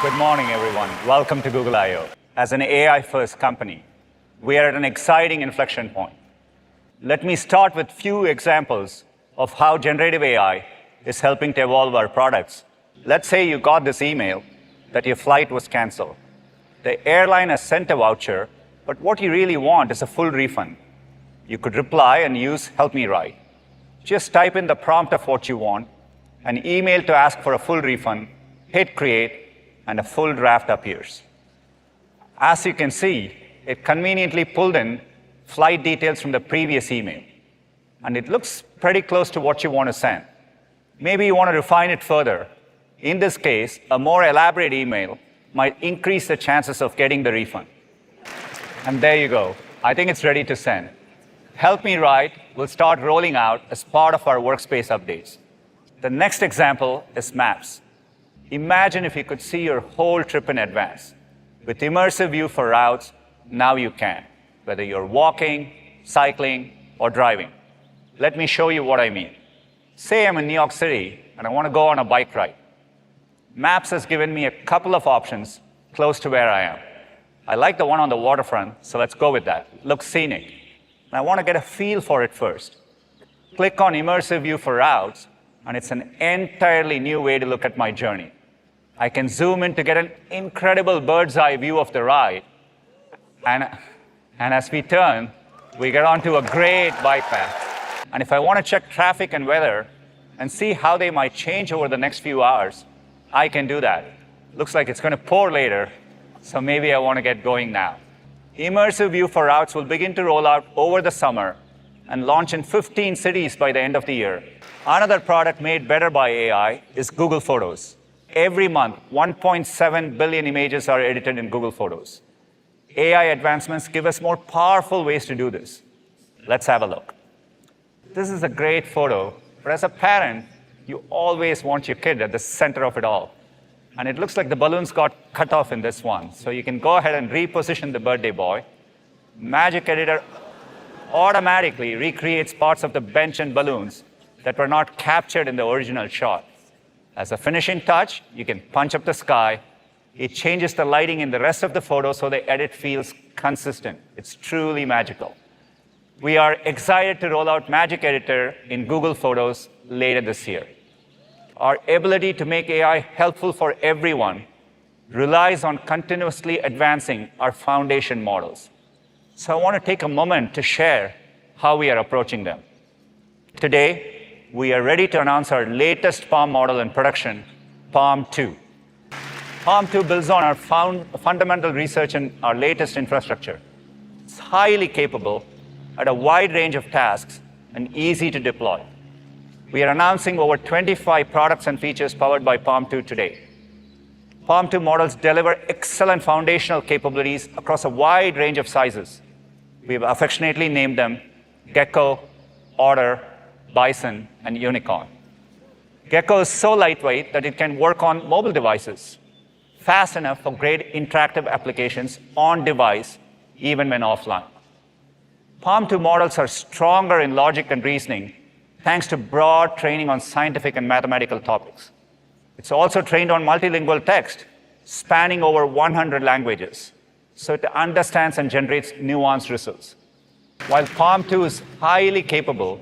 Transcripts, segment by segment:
Good morning, everyone. Welcome to Google I/O. As an AI-first company, we are at an exciting inflection point. Let me start with few examples of how generative AI is helping to evolve our products. Let's say you got this email that your flight was canceled. The airline has sent a voucher, but what you really want is a full refund. You could reply and use Help Me Write. Just type in the prompt of what you want, an email to ask for a full refund, hit create, and a full draft appears. As you can see, it conveniently pulled in flight details from the previous email. And it looks pretty close to what you want to send. Maybe you want to refine it further. In this case, a more elaborate email might increase the chances of getting the refund. And there you go. I think it's ready to send. Help Me Write will start rolling out as part of our workspace updates. The next example is maps. Imagine if you could see your whole trip in advance. With immersive view for routes, now you can, whether you're walking, cycling, or driving. Let me show you what I mean. Say I'm in New York City and I want to go on a bike ride. Maps has given me a couple of options close to where I am. I like the one on the waterfront, so let's go with that. Looks scenic. And I want to get a feel for it first. Click on immersive view for routes, and it's an entirely new way to look at my journey. I can zoom in to get an incredible bird's eye view of the ride. And as we turn, we get onto a great bike path. And if I want to check traffic and weather and see how they might change over the next few hours, I can do that. Looks like it's going to pour later, so maybe I want to get going now. Immersive view for routes will begin to roll out over the summer and launch in 15 cities by the end of the year. Another product made better by AI is Google Photos. Every month, 1.7 billion images are edited in Google Photos. AI advancements give us more powerful ways to do this. Let's have a look. This is a great photo, but as a parent, you always want your kid at the center of it all. And it looks like the balloons got cut off in this one. So you can go ahead and reposition the birthday boy. Magic Editor automatically recreates parts of the bench and balloons that were not captured in the original shot. As a finishing touch, you can punch up the sky. It changes the lighting in the rest of the photo so the edit feels consistent. It's truly magical. We are excited to roll out Magic Editor in Google Photos later this year. Our ability to make AI helpful for everyone relies on continuously advancing our foundation models. So I want to take a moment to share how we are approaching them. Today, we are ready to announce our latest PaLM model in production, PaLM 2. PaLM 2 builds on our fundamental research and our latest infrastructure. It's highly capable at a wide range of tasks and easy to deploy. We are announcing over 25 products and features powered by PaLM 2 today. PaLM 2 models deliver excellent foundational capabilities across a wide range of sizes. We have affectionately named them Gecko, Otter, Bison, and Unicorn. Gecko is so lightweight that it can work on mobile devices, fast enough for great interactive applications on device, even when offline. PaLM 2 models are stronger in logic and reasoning, thanks to broad training on scientific and mathematical topics. It's also trained on multilingual text, spanning over 100 languages, so it understands and generates nuanced results. While PaLM 2 is highly capable,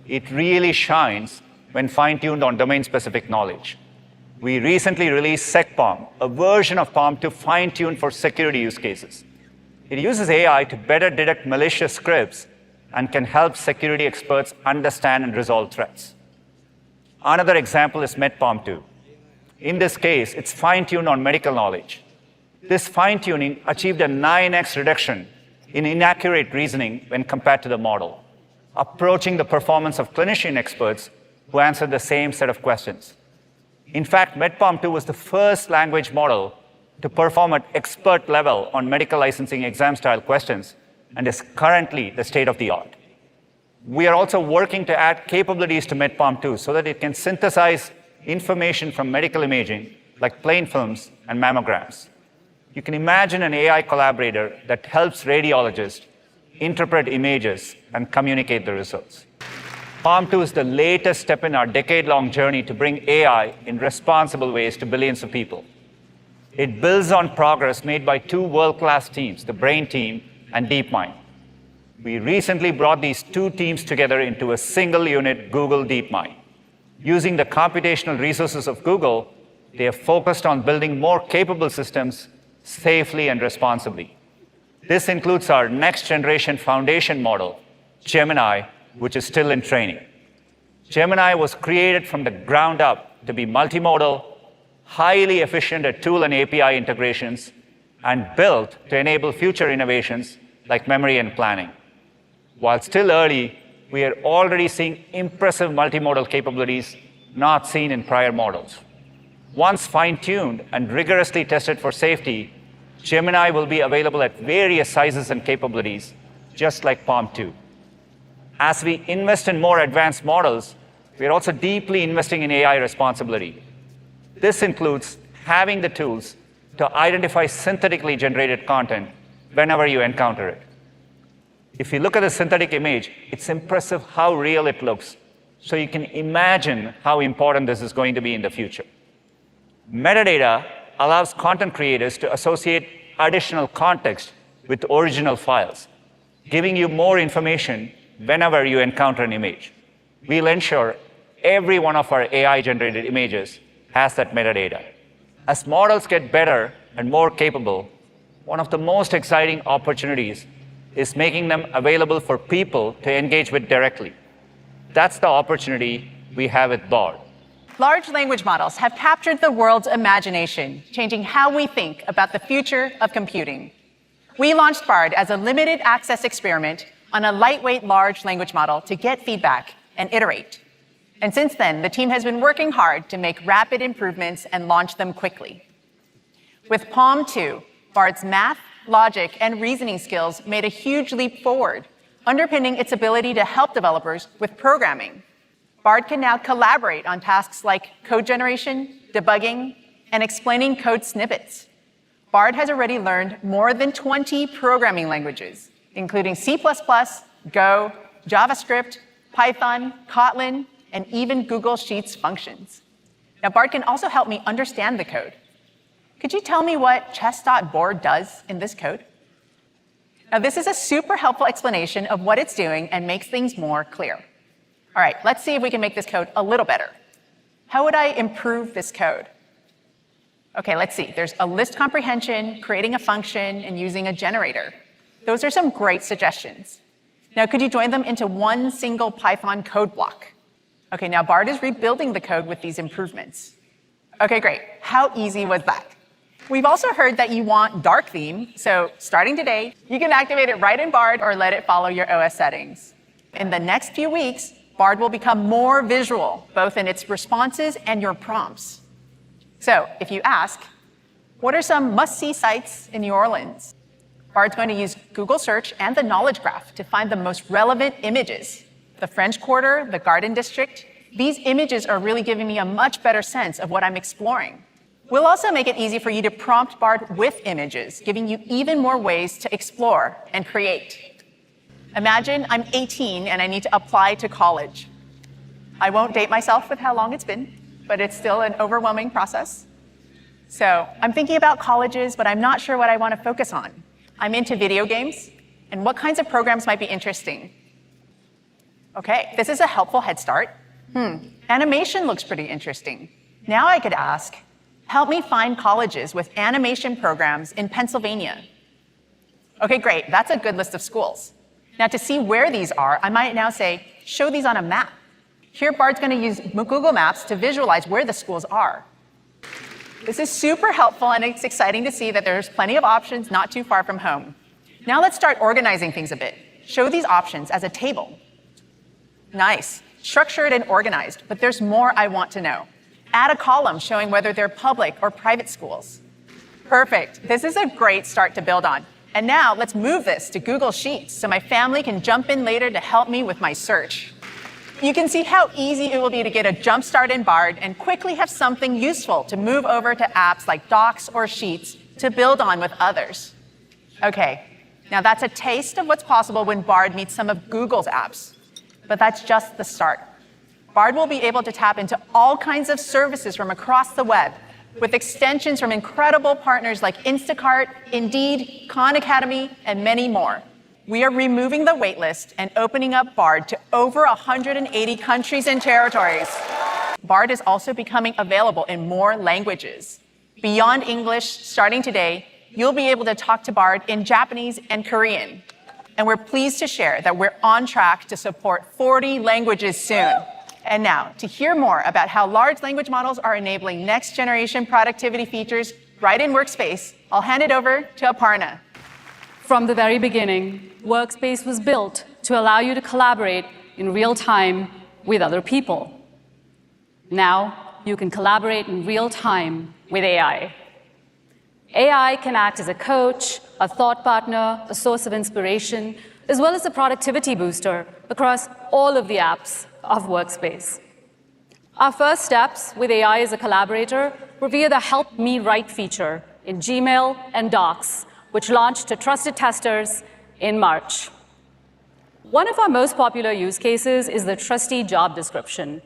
it really shines when fine-tuned on domain-specific knowledge. We recently released SecPaLM, a version of PaLM 2 fine-tuned for security use cases. It uses AI to better detect malicious scripts and can help security experts understand and resolve threats. Another example is MedPaLM 2. In this case, it's fine-tuned on medical knowledge. This fine-tuning achieved a 9x reduction in inaccurate reasoning when compared to the model, approaching the performance of clinician experts who answered the same set of questions. In fact, MedPaLM 2 was the first language model to perform at expert level on medical licensing exam-style questions and is currently the state of the art. We are also working to add capabilities to MedPaLM 2 so that it can synthesize information from medical imaging, like plain films and mammograms. You can imagine an AI collaborator that helps radiologists interpret images and communicate the results. PaLM 2 is the latest step in our decade-long journey to bring AI in responsible ways to billions of people. It builds on progress made by two world-class teams, the Brain team and DeepMind. We recently brought these two teams together into a single unit, Google DeepMind. Using the computational resources of Google, they are focused on building more capable systems safely and responsibly. This includes our next-generation foundation model, Gemini, which is still in training. Gemini was created from the ground up to be multimodal, highly efficient at tool and API integrations, and built to enable future innovations like memory and planning. While still early, we are already seeing impressive multimodal capabilities not seen in prior models. Once fine-tuned and rigorously tested for safety, Gemini will be available at various sizes and capabilities, just like Palm 2. As we invest in more advanced models, we are also deeply investing in AI responsibility. This includes having the tools to identify synthetically generated content whenever you encounter it. If you look at a synthetic image, it's impressive how real it looks, so you can imagine how important this is going to be in the future. Metadata allows content creators to associate additional context with original files, giving you more information whenever you encounter an image. We'll ensure every one of our AI-generated images has that metadata. As models get better and more capable, one of the most exciting opportunities is making them available for people to engage with directly. That's the opportunity we have with Bard. Large language models have captured the world's imagination, changing how we think about the future of computing. We launched Bard as a limited access experiment on a lightweight large language model to get feedback and iterate. And since then, the team has been working hard to make rapid improvements and launch them quickly. With Palm 2, Bard's math, logic, and reasoning skills made a huge leap forward, underpinning its ability to help developers with programming. Bard can now collaborate on tasks like code generation, debugging, and explaining code snippets. Bard has already learned more than 20 programming languages, including C++, Go, JavaScript, Python, Kotlin, and even Google Sheets functions. Now, Bard can also help me understand the code. Could you tell me what chess.board does in this code? Now, this is a super helpful explanation of what it's doing and makes things more clear. All right, let's see if we can make this code a little better. How would I improve this code? OK, let's see. There's a list comprehension, creating a function, and using a generator. Those are some great suggestions. Now, could you join them into one single Python code block? OK, now Bard is rebuilding the code with these improvements. OK, great. How easy was that? We've also heard that you want dark theme, so starting today, you can activate it right in Bard or let it follow your OS settings. In the next few weeks, Bard will become more visual, both in its responses and your prompts. So if you ask, what are some must-see sites in New Orleans? Bard's going to use Google Search and the Knowledge Graph to find the most relevant images. The French Quarter, the Garden District, these images are really giving me a much better sense of what I'm exploring. We'll also make it easy for you to prompt Bard with images, giving you even more ways to explore and create. Imagine I'm 18 and I need to apply to college. I won't date myself with how long it's been, but it's still an overwhelming process. So I'm thinking about colleges, but I'm not sure what I want to focus on. I'm into video games, and what kinds of programs might be interesting? OK, this is a helpful head start. Animation looks pretty interesting. Now I could ask, help me find colleges with animation programs in Pennsylvania. OK, great. That's a good list of schools. Now, to see where these are, I might now say, show these on a map. Here, Bard's going to use Google Maps to visualize where the schools are. This is super helpful, and it's exciting to see that there's plenty of options not too far from home. Now let's start organizing things a bit. Show these options as a table. Nice. Structured and organized, but there's more I want to know. Add a column showing whether they're public or private schools. Perfect. This is a great start to build on. And now let's move this to Google Sheets so my family can jump in later to help me with my search. You can see how easy it will be to get a jump start in Bard and quickly have something useful to move over to apps like Docs or Sheets to build on with others. OK, now that's a taste of what's possible when Bard meets some of Google's apps. But that's just the start. Bard will be able to tap into all kinds of services from across the web, with extensions from incredible partners like Instacart, Indeed, Khan Academy, and many more. We are removing the waitlist and opening up Bard to over 180 countries and territories. Bard is also becoming available in more languages. Beyond English, starting today, you'll be able to talk to Bard in Japanese and Korean. And we're pleased to share that we're on track to support 40 languages soon. And now, to hear more about how large language models are enabling next-generation productivity features right in Workspace, I'll hand it over to Aparna. From the very beginning, Workspace was built to allow you to collaborate in real time with other people. Now, you can collaborate in real time with AI. AI can act as a coach, a thought partner, a source of inspiration, as well as a productivity booster across all of the apps of Workspace. Our first steps with AI as a collaborator were via the Help Me Write feature in Gmail and Docs, which launched to trusted testers in March. One of our most popular use cases is the trusty job description.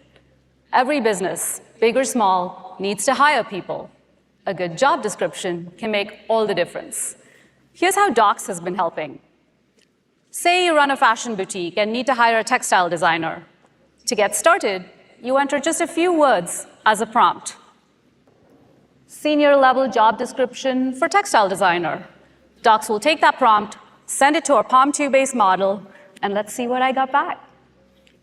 Every business, big or small, needs to hire people. A good job description can make all the difference. Here's how Docs has been helping. Say you run a fashion boutique and need to hire a textile designer. To get started, you enter just a few words as a prompt. Senior level job description for textile designer. Docs will take that prompt, send it to our PaLM 2-based model, and let's see what I got back.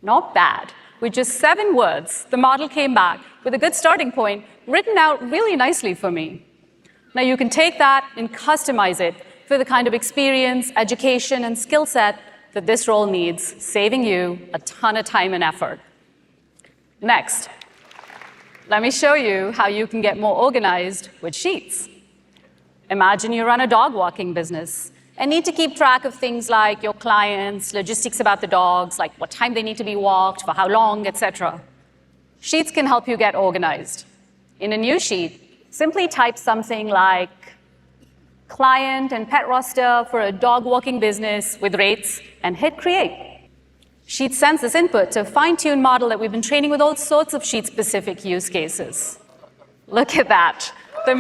Not bad. With just 7 words, the model came back with a good starting point, written out really nicely for me. Now you can take that and customize it for the kind of experience, education, and skill set that this role needs, saving you a ton of time and effort. Next, let me show you how you can get more organized with Sheets. Imagine you run a dog walking business and need to keep track of things like your clients, logistics about the dogs, like what time they need to be walked, for how long, etc. Sheets can help you get organized. In a new sheet, simply type something like client and pet roster for a dog walking business with rates and hit create. Sheets sends this input to a fine-tuned model that we've been training with all sorts of Sheet-specific use cases. Look at that. The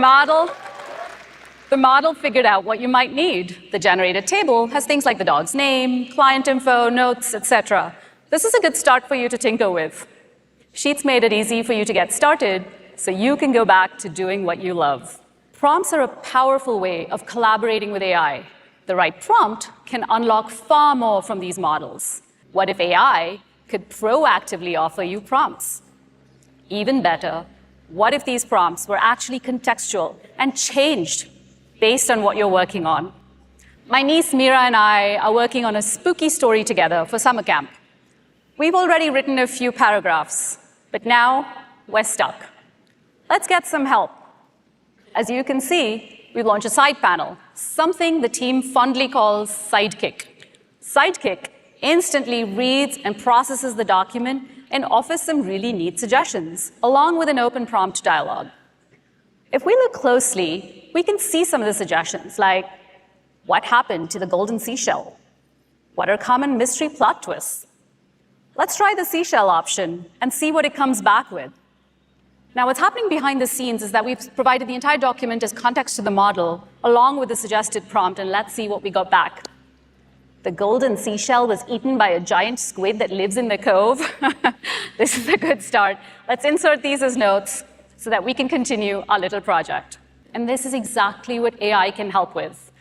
model figured out what you might need. The generated table has things like the dog's name, client info, notes, etc. This is a good start for you to tinker with. Sheets made it easy for you to get started, so you can go back to doing what you love. Prompts are a powerful way of collaborating with AI. The right prompt can unlock far more from these models. What if AI could proactively offer you prompts? Even better, what if these prompts were actually contextual and changed based on what you're working on? My niece Mira and I are working on a spooky story together for summer camp. We've already written a few paragraphs, but now we're stuck. Let's get some help. As you can see, we launched a side panel, something the team fondly calls Sidekick. Sidekick instantly reads and processes the document and offers some really neat suggestions, along with an open prompt dialogue. If we look closely, we can see some of the suggestions, like what happened to the golden seashell? What are common mystery plot twists? Let's try the seashell option and see what it comes back with. Now, what's happening behind the scenes is that we've provided the entire document as context to the model, along with the suggested prompt, and let's see what we got back. The golden seashell was eaten by a giant squid that lives in the cove. This is a good start. Let's insert these as notes so that we can continue our little project. And this is exactly what AI can help with.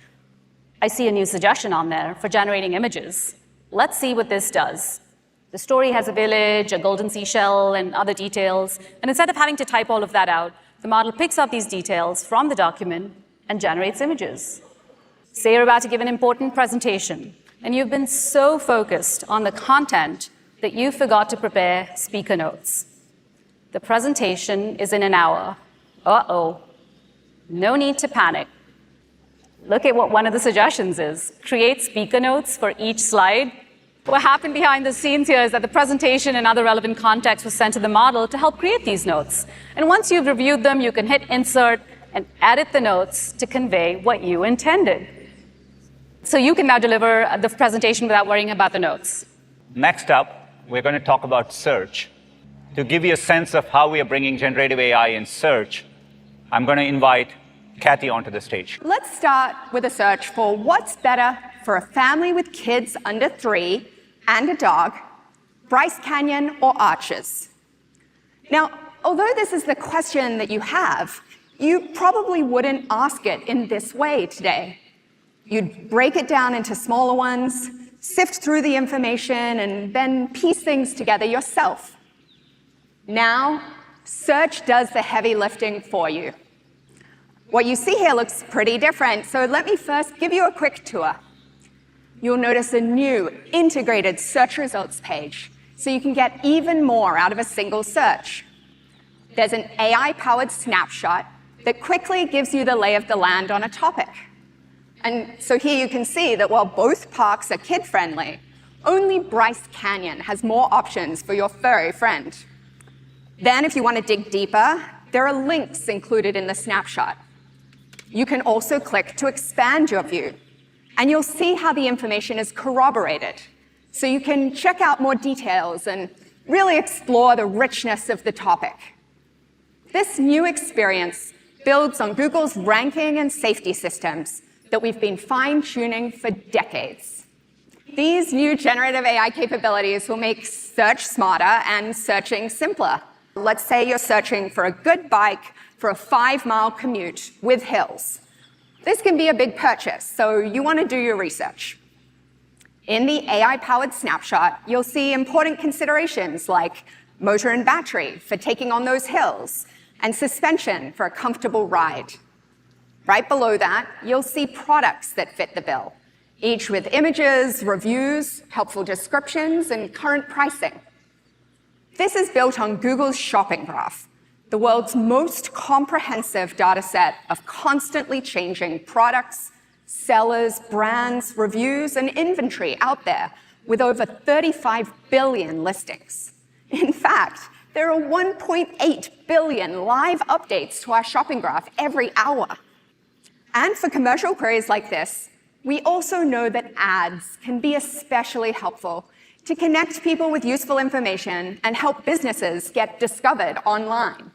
I see a new suggestion on there for generating images. Let's see what this does. The story has a village, a golden seashell, and other details. And instead of having to type all of that out, the model picks up these details from the document and generates images. Say you're about to give an important presentation, and you've been so focused on the content that you forgot to prepare speaker notes. The presentation is in an hour. Uh-oh. No need to panic. Look at what one of the suggestions is. Create speaker notes for each slide. What happened behind the scenes here is that the presentation and other relevant context was sent to the model to help create these notes. And once you've reviewed them, you can hit Insert and edit the notes to convey what you intended. So you can now deliver the presentation without worrying about the notes. Next up, we're going to talk about search. To give you a sense of how we are bringing generative AI in search, I'm going to invite Kathy onto the stage. Let's start with a search for what's better for a family with kids under 3 and a dog, Bryce Canyon or Arches. Now, although this is the question that you have, you probably wouldn't ask it in this way today. You'd break it down into smaller ones, sift through the information, and then piece things together yourself. Now, search does the heavy lifting for you. What you see here looks pretty different, so let me first give you a quick tour. You'll notice a new integrated search results page, so you can get even more out of a single search. There's an AI-powered snapshot that quickly gives you the lay of the land on a topic. And so here you can see that while both parks are kid-friendly, only Bryce Canyon has more options for your furry friend. Then, if you want to dig deeper, there are links included in the snapshot. You can also click to expand your view, and you'll see how the information is corroborated. So you can check out more details and really explore the richness of the topic. This new experience builds on Google's ranking and safety systems that we've been fine-tuning for decades. These new generative AI capabilities will make search smarter and searching simpler. Let's say you're searching for a good bike for a 5-mile commute with hills. This can be a big purchase, so you want to do your research. In the AI-powered snapshot, you'll see important considerations like motor and battery for taking on those hills, and suspension for a comfortable ride. Right below that, you'll see products that fit the bill, each with images, reviews, helpful descriptions, and current pricing. This is built on Google's Shopping Graph, the world's most comprehensive data set of constantly changing products, sellers, brands, reviews, and inventory out there, with over 35 billion listings. In fact, there are 1.8 billion live updates to our shopping graph every hour. And for commercial queries like this, we also know that ads can be especially helpful to connect people with useful information and help businesses get discovered online.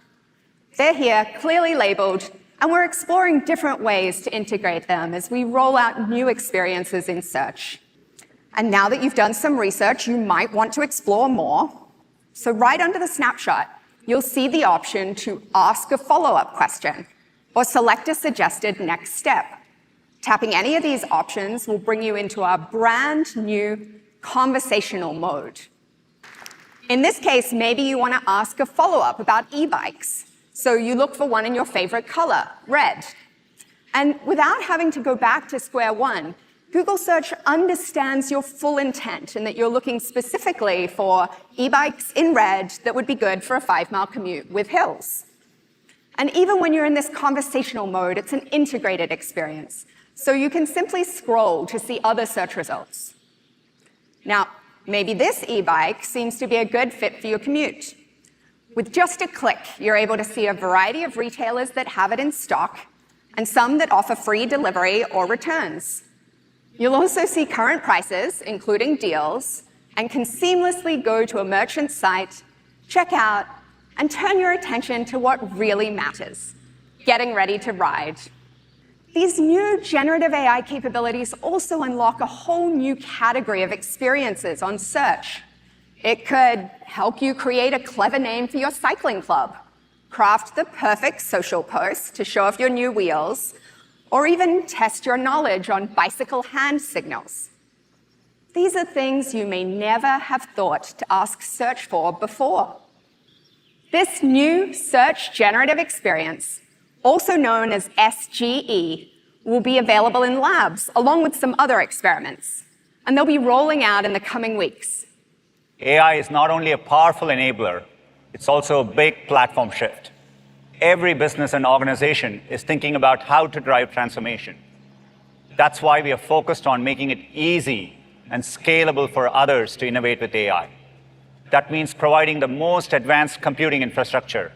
They're here, clearly labeled, and we're exploring different ways to integrate them as we roll out new experiences in search. And now that you've done some research, you might want to explore more. So right under the snapshot, you'll see the option to ask a follow-up question or select a suggested next step. Tapping any of these options will bring you into our brand new conversational mode. In this case, maybe you want to ask a follow-up about e-bikes. So you look for one in your favorite color, red. And without having to go back to square one, Google Search understands your full intent and that you're looking specifically for e-bikes in red that would be good for a 5-mile commute with hills. And even when you're in this conversational mode, it's an integrated experience. So you can simply scroll to see other search results. Now, maybe this e-bike seems to be a good fit for your commute. With just a click, you're able to see a variety of retailers that have it in stock and some that offer free delivery or returns. You'll also see current prices, including deals, and can seamlessly go to a merchant site, check out, and turn your attention to what really matters, getting ready to ride. These new generative AI capabilities also unlock a whole new category of experiences on search. It could help you create a clever name for your cycling club, craft the perfect social post to show off your new wheels, or even test your knowledge on bicycle hand signals. These are things you may never have thought to ask search for before. This new search generative experience, also known as SGE, will be available in labs along with some other experiments, and they'll be rolling out in the coming weeks. AI is not only a powerful enabler, it's also a big platform shift. Every business and organization is thinking about how to drive transformation. That's why we are focused on making it easy and scalable for others to innovate with AI. That means providing the most advanced computing infrastructure,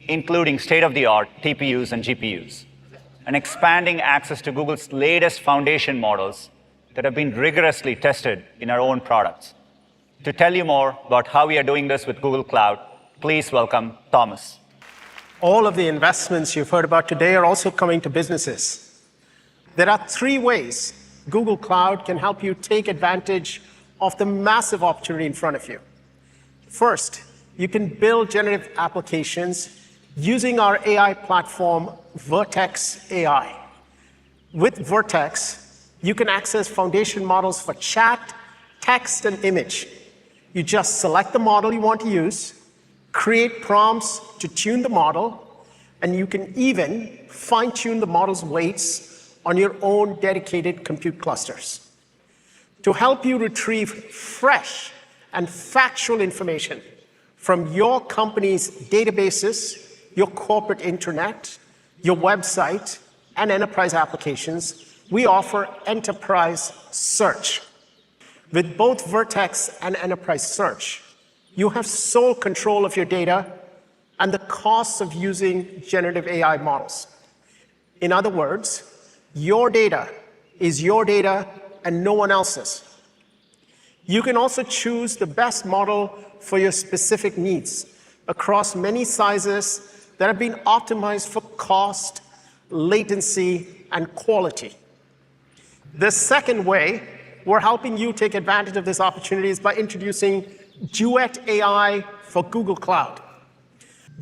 including state-of-the-art TPUs and GPUs, and expanding access to Google's latest foundation models that have been rigorously tested in our own products. To tell you more about how we are doing this with Google Cloud, please welcome Thomas. all of the investments you've heard about today are also coming to businesses. There are 3 ways Google Cloud can help you take advantage of the massive opportunity in front of you. First, you can build generative applications using our AI platform, Vertex AI. With Vertex, you can access foundation models for chat, text, and image. You just select the model you want to use, create prompts to tune the model, and you can even fine-tune the model's weights on your own dedicated compute clusters. To help you retrieve fresh and factual information from your company's databases, your corporate internet, your website, and enterprise applications, we offer enterprise search. With both Vertex and enterprise search, you have sole control of your data and the costs of using generative AI models. In other words, your data is your data and no one else's. You can also choose the best model for your specific needs across many sizes that have been optimized for cost, latency, and quality. The second way we're helping you take advantage of this opportunity is by introducing Duet AI for Google Cloud.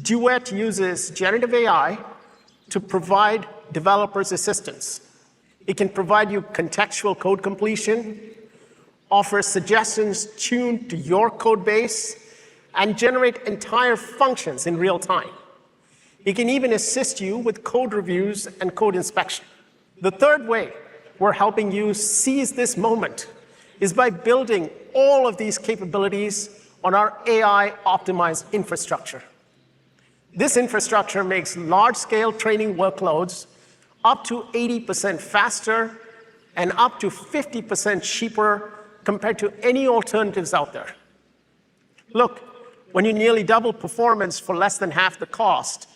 Duet uses generative AI to provide developers assistance. It can provide you contextual code completion, offer suggestions tuned to your code base, and generate entire functions in real time. It can even assist you with code reviews and code inspection. The third way we're helping you seize this moment is by building all of these capabilities on our AI-optimized infrastructure. This infrastructure makes large-scale training workloads up to 80% faster and up to 50% cheaper compared to any alternatives out there. Look, when you nearly double performance for less than half the cost,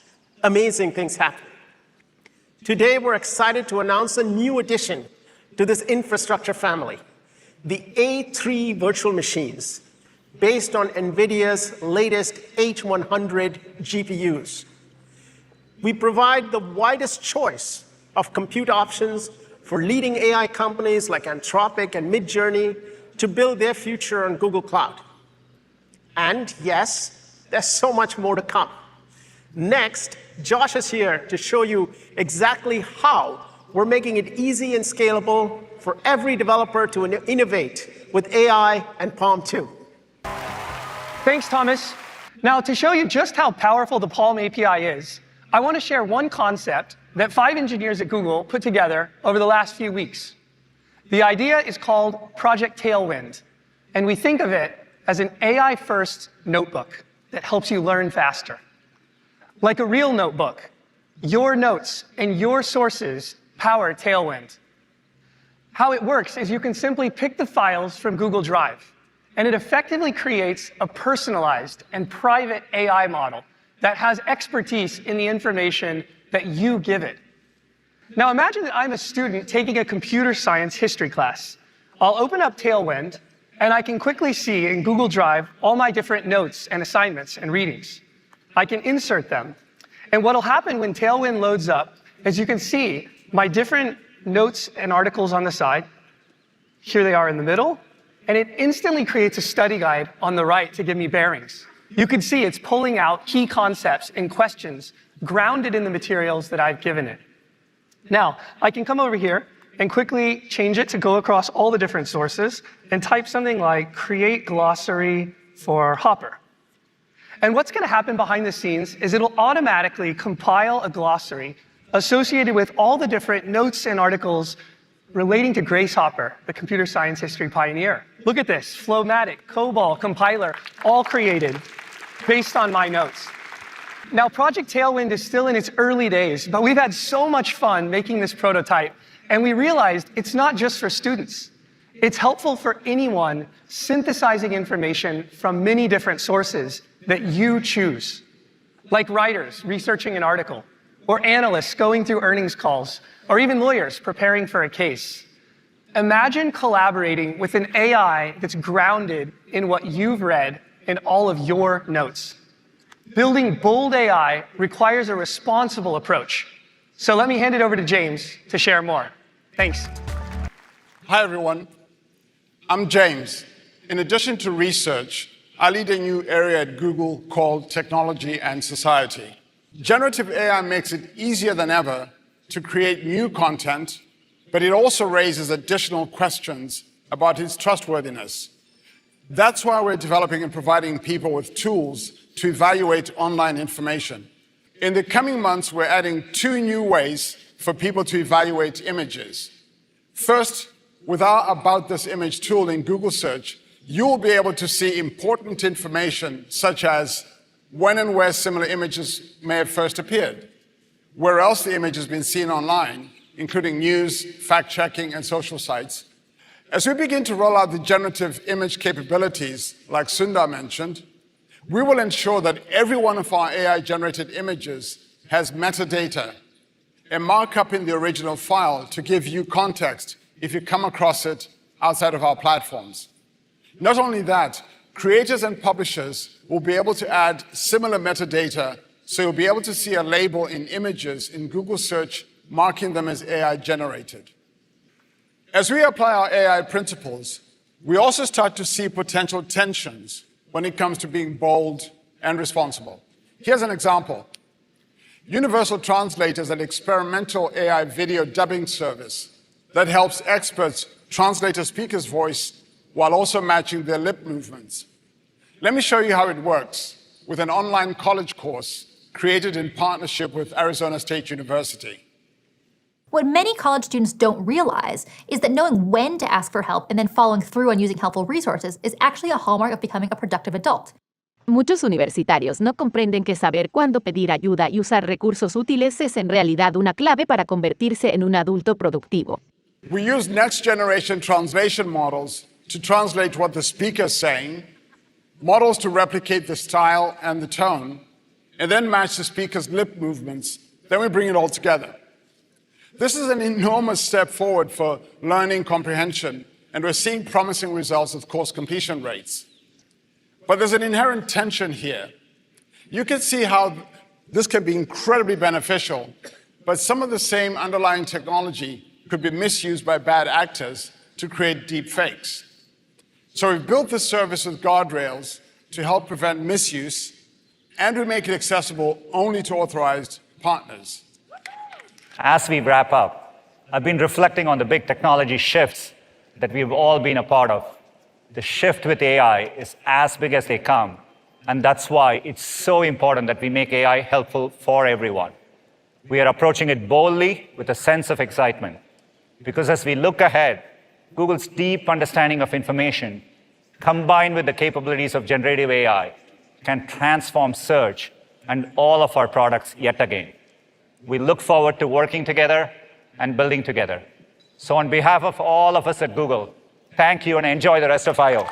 amazing things happen. Today, we're excited to announce a new addition to this infrastructure family, the A3 virtual machines, based on NVIDIA's latest H100 GPUs. We provide the widest choice of compute options for leading AI companies like Anthropic and Midjourney to build their future on Google Cloud. And yes, there's so much more to come. Next, Josh is here to show you exactly how we're making it easy and scalable for every developer to innovate with AI and Palm 2. Thanks, Thomas. Now, to show you just how powerful the Palm API is, I want to share one concept that 5 engineers at Google put together over the last few weeks. The idea is called Project Tailwind, and we think of it as an AI-first notebook that helps you learn faster. Like a real notebook, your notes and your sources power Tailwind. How it works is you can simply pick the files from Google Drive, and it effectively creates a personalized and private AI model that has expertise in the information that you give it. Now imagine that I'm a student taking a computer science history class. I'll open up Tailwind, and I can quickly see in Google Drive all my different notes and assignments and readings. I can insert them. And what'll happen when Tailwind loads up is you can see my different notes and articles on the side. Here they are in the middle. And it instantly creates a study guide on the right to give me bearings. You can see it's pulling out key concepts and questions grounded in the materials that I've given it. Now, I can come over here and quickly change it to go across all the different sources and type something like create glossary for Hopper. And what's going to happen behind the scenes is it'll automatically compile a glossary associated with all the different notes and articles relating to Grace Hopper, the computer science history pioneer. Look at this, Flowmatic, COBOL, compiler, all created based on my notes. Now, Project Tailwind is still in its early days, but we've had so much fun making this prototype, and we realized it's not just for students. It's helpful for anyone synthesizing information from many different sources that you choose, like writers researching an article, or analysts going through earnings calls, or even lawyers preparing for a case. Imagine collaborating with an AI that's grounded in what you've read in all of your notes. Building bold AI requires a responsible approach. So let me hand it over to James to share more. Thanks. Hi, everyone. I'm James. In addition to research, I lead a new area at Google called Technology and Society. Generative AI makes it easier than ever to create new content, but it also raises additional questions about its trustworthiness. That's why we're developing and providing people with tools to evaluate online information. In the coming months, we're adding 2 new ways for people to evaluate images. First, with our About This Image tool in Google Search, you'll be able to see important information such as when and where similar images may have first appeared, where else the image has been seen online, including news, fact-checking, and social sites. As we begin to roll out the generative image capabilities, like Sundar mentioned, we will ensure that every one of our AI-generated images has metadata, a markup in the original file to give you context if you come across it outside of our platforms. Not only that, creators and publishers will be able to add similar metadata, so you'll be able to see a label in images in Google Search marking them as AI-generated. As we apply our AI principles, we also start to see potential tensions when it comes to being bold and responsible. Here's an example. Universal Translate is an experimental AI video dubbing service that helps experts translate a speaker's voice while also matching their lip movements. Let me show you how it works with an online college course created in partnership with Arizona State University. What many college students don't realize is that knowing when to ask for help and then following through on using helpful resources is actually a hallmark of becoming a productive adult. Muchos universitarios no comprenden que saber cuándo pedir ayuda y usar recursos útiles es en realidad una clave para convertirse en un adulto productivo. We use next-generation translation models to translate what the speaker is saying, models to replicate the style and the tone, and then match the speaker's lip movements. Then we bring it all together. This is an enormous step forward for learning comprehension, and we're seeing promising results with course completion rates. But there's an inherent tension here. You can see how this can be incredibly beneficial, but some of the same underlying technology could be misused by bad actors to create deep fakes. So we've built this service with guardrails to help prevent misuse, and we make it accessible only to authorized partners. As we wrap up, I've been reflecting on the big technology shifts that we've all been a part of. The shift with AI is as big as they come, and that's why it's so important that we make AI helpful for everyone. We are approaching it boldly with a sense of excitement, because as we look ahead, Google's deep understanding of information, combined with the capabilities of generative AI, can transform search and all of our products yet again. We look forward to working together and building together. So on behalf of all of us at Google, thank you and enjoy the rest of I/O.